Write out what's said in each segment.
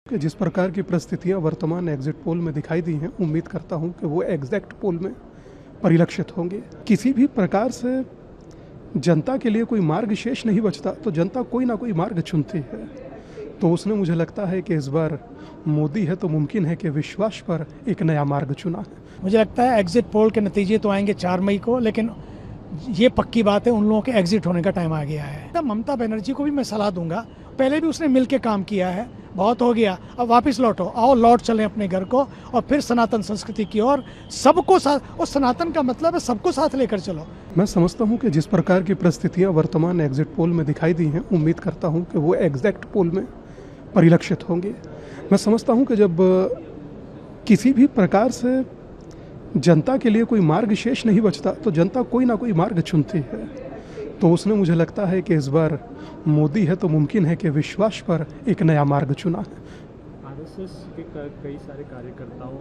कि जिस प्रकार की परिस्थितियां वर्तमान एग्जिट पोल में दिखाई दी हैं, उम्मीद करता हूं कि वो एग्जैक्ट पोल में परिलक्षित होंगे। किसी भी प्रकार से जनता के लिए कोई मार्ग शेष नहीं बचता, तो जनता कोई ना कोई मार्ग चुनती है। तो उसने मुझे लगता है कि इस बार मोदी है तो मुमकिन है कि विश्वास पर एक नया मार्ग चुना है। मुझे लगता है एग्जिट पोल के नतीजे तो आएंगे 4 मई को, लेकिन ये पक्की बात है उन लोगों के एग्जिट होने का टाइम आ गया है। ममता बनर्जी को भी मैं सलाह दूंगा, पहले भी उसने मिलके काम किया है, बहुत हो गया, अब वापस लौटो, आओ लौट चलें अपने घर को और फिर सनातन संस्कृति की ओर सबको साथ। और सनातन का मतलब है सबको साथ लेकर चलो। मैं समझता हूं कि जिस प्रकार की परिस्थितियां वर्तमान एग्जिट पोल में दिखाई दी हैं, उम्मीद करता हूं कि वो एग्जैक्ट पोल में परिलक्षित होंगे। मैं समझता हूं कि जब किसी भी प्रकार से जनता के लिए कोई मार्ग शेष नहीं बचता, तो जनता कोई ना कोई मार्ग चुनती है। तो उसने मुझे लगता है कि इस बार मोदी है तो मुमकिन है कि विश्वास पर एक नया मार्ग चुना है। आरएसएस के कई सारे कार्यकर्ताओं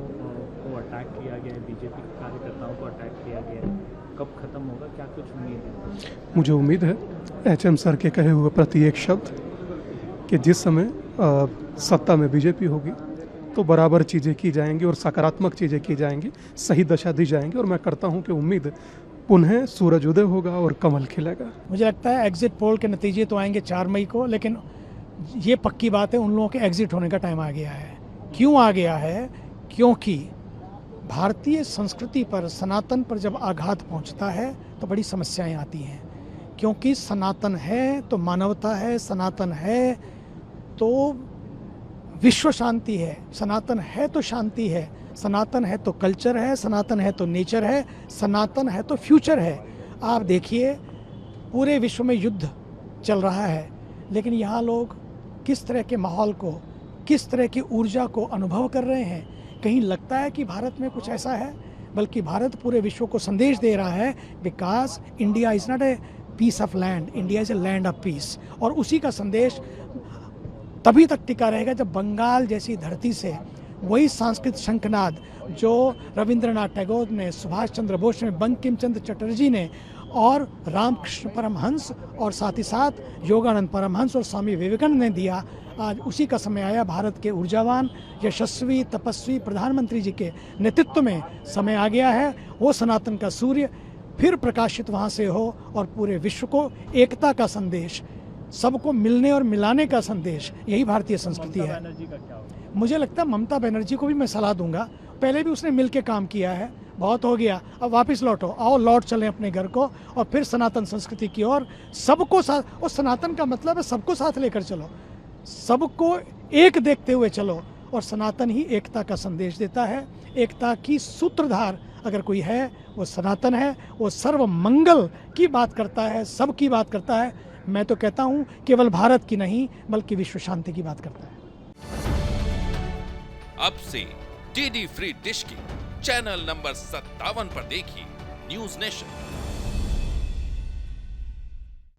को अटैक किया गया है, बीजेपी के कार्यकर्ताओं को अटैक किया गया है, कब खत्म होगा, क्या कुछ उम्मीद है? मुझे उम्मीद है एचएम सर के कहे हुए प्रति एक शब्द कि जिस समय सत्ता में बीजेपी होगी तो बराबर चीज़ें की जाएंगी और सकारात्मक चीज़ें की जाएंगी, सही दशा दी जाएंगी। और मैं करता हूं कि उम्मीद पुनः सूरज उदय होगा और कमल खिलेगा। मुझे लगता है एग्जिट पोल के नतीजे तो आएंगे 4 मई को, लेकिन ये पक्की बात है उन लोगों के एग्जिट होने का टाइम आ गया है। क्यों आ गया है? क्योंकि भारतीय संस्कृति पर, सनातन पर जब आघात पहुंचता है तो बड़ी समस्याएं आती हैं। क्योंकि सनातन है तो मानवता है, सनातन है तो विश्व शांति है, सनातन है तो शांति है, सनातन है तो कल्चर है, सनातन है तो नेचर है, सनातन है तो फ्यूचर है। आप देखिए पूरे विश्व में युद्ध चल रहा है, लेकिन यहाँ लोग किस तरह के माहौल को, किस तरह की ऊर्जा को अनुभव कर रहे हैं। कहीं लगता है कि भारत में कुछ ऐसा है, बल्कि भारत पूरे विश्व को संदेश दे रहा है, because India is not a piece of land, India is a land of peace. और उसी का संदेश तभी तक टिका रहेगा जब बंगाल जैसी धरती से वही सांस्कृतिक शंखनाद जो रविंद्रनाथ टैगोर ने, सुभाष चंद्र बोस ने, बंकिम चंद्र चटर्जी ने और रामकृष्ण परमहंस और साथ ही साथ योगानंद परमहंस और स्वामी विवेकानंद ने दिया, आज उसी का समय आया। भारत के ऊर्जावान, यशस्वी, तपस्वी प्रधानमंत्री जी के नेतृत्व में समय आ गया है। वो सनातन का सूर्य फिर प्रकाशित वहाँ से हो और पूरे विश्व को एकता का संदेश, सबको मिलने और मिलाने का संदेश, यही भारतीय संस्कृति है। मुझे लगता है ममता बनर्जी को भी मैं सलाह दूंगा, पहले भी उसने मिलके काम किया है, बहुत हो गया, अब वापस लौटो, आओ लौट चलें अपने घर को और फिर सनातन संस्कृति की ओर सबको साथ। और सनातन का मतलब है सबको साथ लेकर चलो, सबको एक देखते हुए चलो। और सनातन ही एकता का संदेश देता है। एकता की सूत्रधार अगर कोई है वो सनातन है, वो सर्व मंगल की बात करता है, सबकी बात करता है। मैं तो कहता हूँ केवल भारत की नहीं बल्कि विश्व शांति की बात करता है। अब से डीडी फ्री डिश की चैनल नंबर 57 पर देखिए न्यूज नेशन।